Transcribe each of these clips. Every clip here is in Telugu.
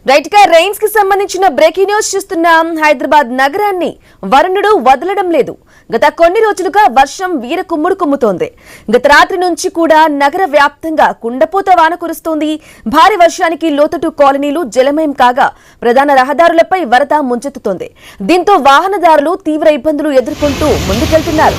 రైట్ గా రెయిన్స్ కి సంబంధించిన బ్రేకింగ్ న్యూస్ చూస్తున్నాం. హైదరాబాద్ నగరాన్ని వరుణుడు వదలడం లేదు. గత కొన్ని రోజులుగా వర్షం వీర కుమ్ముడు కుమ్ముతోంది. గత రాత్రి నుంచి కూడా నగర వ్యాప్తంగా కుండపోత వాన కురుస్తోంది. భారీ వర్షానికి లోతట్టు కాలనీలు జలమయం కాగా ప్రధాన రహదారులపై వరద ముంచెత్తుతోంది. దీంతో వాహనదారులు తీవ్ర ఇబ్బందులు ఎదుర్కొంటూ ముందుకెళ్తున్నారు.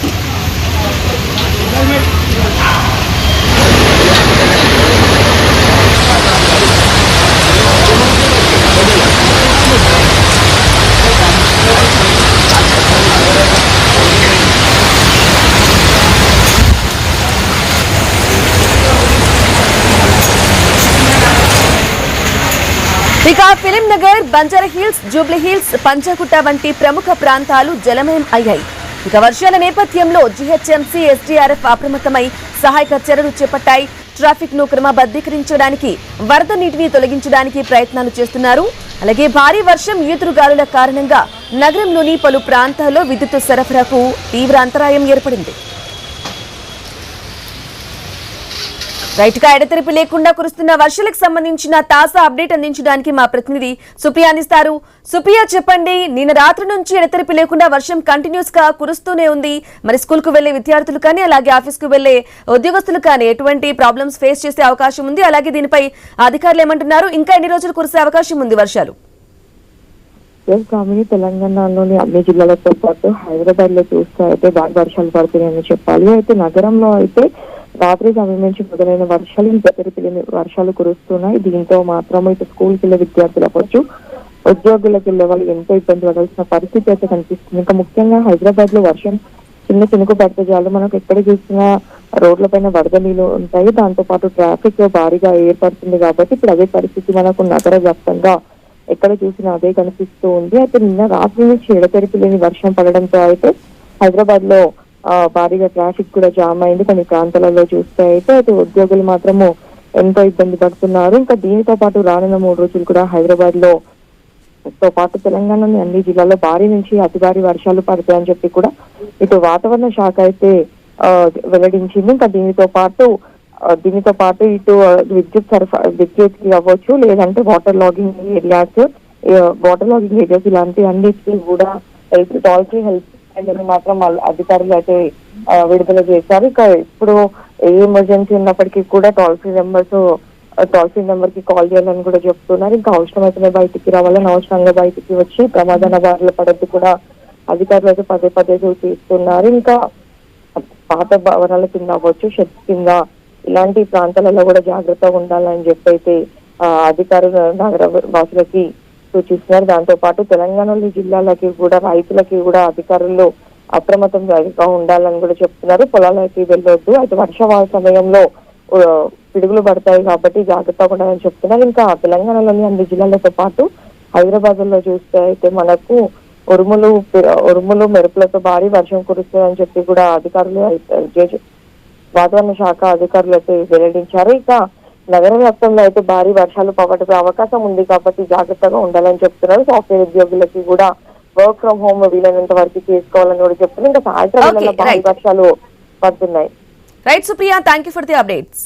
ఇక film Nagar, Banjara hills, Jubilee hills, Panjagutta వంటి ప్రముఖ ప్రాంతాలు జలమయం అయ్యాయి. ఇక వర్షాల నేపథ్యంలో జీహెచ్ఎంసీ, ఎస్డీఆర్ఎఫ్ అప్రమత్తమై సహాయక చర్యలు చేపట్టాయి. ట్రాఫిక్ ను క్రమబద్ధీకరించడానికి, వరద నీటిని తొలగించడానికి ప్రయత్నాలు చేస్తున్నారు. అలాగే భారీ వర్షం, ఈదురుగాలుల కారణంగా నగరంలోని పలు ప్రాంతాల్లో విద్యుత్ సరఫరాకు తీవ్ర అంతరాయం ఏర్పడింది. రైట్ గా ఎడతెరిపి లేకుండా కురుస్తున్న వర్షాలకు సంబంధించిన తాజా అప్డేట్ అందించడానికి మా ప్రతినిధి సుప్రియ అందిస్తారు. సుప్రియ, చెప్పండి, నిన్న రాత్రి నుంచి ఎడతెరిపి లేకుండా వర్షం కంటిన్యూస్ గా కురుస్తూనే ఉంది. మరి స్కూల్ కు వెళ్లే విద్యార్థులు కానీ, అలాగే ఆఫీస్ కు వెళ్లే ఉద్యోగస్తులు కానీ ఎటువంటి ప్రాబ్లమ్స్ ఫేస్ చేసే అవకాశం ఉంది? అలాగే దీనిపై అధికారులు ఏమంటున్నారు? ఇంకా ఎన్ని రోజులు కురిసే అవకాశం ఉంది వర్షాలు? తెలంగాణలోని అన్ని జిల్లాలతో పాటు హైదరాబాద్ లో చూస్తే అయితే బాగా వర్షాలు పడుతున్నాయని చెప్పాలి. అయితే నగరంలో అయితే రాత్రి సమయం నుంచి మొదలైన వర్షాలు ఎడతెరిపి వర్షాలు కురుస్తున్నాయి. దీంతో మాత్రం ఇటు స్కూల్కి వెళ్ళే విద్యార్థులు అవ్వచ్చు, ఉద్యోగులకు వెళ్లే వాళ్ళు ఎంతో ఇబ్బంది పడాల్సిన పరిస్థితి అయితే కనిపిస్తుంది. ఇంకా ముఖ్యంగా హైదరాబాద్ లో వర్షం చిన్న చినుకు పడితే చాలు మనకు ఎక్కడ చూసినా రోడ్ల పైన వరద నీళ్లు ఉంటాయి. దాంతో పాటు ట్రాఫిక్ భారీగా ఏర్పడుతుంది. కాబట్టి ఇప్పుడు అదే పరిస్థితి మనకు నగర వ్యాప్తంగా ఎక్కడ చూసినా అదే కనిపిస్తూ ఉంది. అయితే నిన్న రాత్రి నుంచి ఎడతెరిపి లేని వర్షం పడడంతో అయితే హైదరాబాద్ లో భారీగా ట్రాఫిక్ కూడా జామ్ అయింది. కొన్ని ప్రాంతాలలో చూస్తే అయితే ఉద్యోగులు మాత్రము ఎంతో ఇబ్బంది పడుతున్నారు. ఇంకా దీనితో పాటు రానున్న 3 రోజులు కూడా హైదరాబాద్ లో తో పాటు తెలంగాణలోని అన్ని జిల్లాల్లో భారీ నుంచి అతి భారీ వర్షాలు పడతాయని చెప్పి కూడా ఇటు వాతావరణ శాఖ అయితే వెల్లడించింది. ఇంకా దీనితో పాటు ఇటు విద్యుత్ కి అవ్వచ్చు, లేదంటే వాటర్ లాగింగ్ ఏరియాస్ ఇలాంటి అన్నిటికీ కూడా టోల్ ఫ్రీ హెల్ప్ మాత్రం అధికారులు అయితే విడుదల చేశారు. ఇక ఇప్పుడు ఏ ఎమర్జెన్సీ ఉన్నప్పటికీ కూడా టోల్ ఫ్రీ నెంబర్ కి కాల్ చేయాలని కూడా చెప్తున్నారు. ఇంకా అవసరమైతేనే బయటికి రావాలని, అవసరంగా బయటికి వచ్చి ప్రమాదాల బారిన పడద్దు కూడా అధికారులు అయితే పదే సూచిస్తున్నారు. ఇంకా పాత భవనాల కింద అవ్వచ్చు, షెడ్స్ కింద ఇలాంటి ప్రాంతాలలో కూడా జాగ్రత్తగా ఉండాలని చెప్పి అయితే అధికారులు నగర వాసులకి సూచిస్తున్నారు. దాంతో పాటు తెలంగాణలోని జిల్లాలకి కూడా, రైతులకి కూడా అధికారులు అప్రమత్తంగా ఉండాలని కూడా చెప్తున్నారు. పొలాలకి వెళ్ళొద్దు, అయితే వర్షాల సమయంలో పిడుగులు పడతాయి కాబట్టి జాగ్రత్తగా ఉండాలని చెప్తున్నారు. ఇంకా తెలంగాణలోని అన్ని జిల్లాలతో పాటు హైదరాబాద్ లో చూస్తే అయితే మనకు ఉరుములు మెరుపులతో భారీ వర్షం కురుస్తుందని చెప్పి కూడా అధికారులు వాతావరణ శాఖ అధికారులు అయితే వెల్లడించారు. ఇక నగర వ్యాప్తంలో అయితే భారీ వర్షాలు పడే అవకాశం ఉంది కాబట్టి జాగ్రత్తగా ఉండాలని చెప్తున్నారు. సాఫ్ట్వేర్ ఉద్యోగులకి కూడా వర్క్ ఫ్రం హోమ్ వీలైనంత వరకు చేసుకోవాలని కూడా చెప్తున్నారు. ఇంకా సాయంత్రం భారీ వర్షాలు పడుతున్నాయి. Right Supriya, thank you for the updates.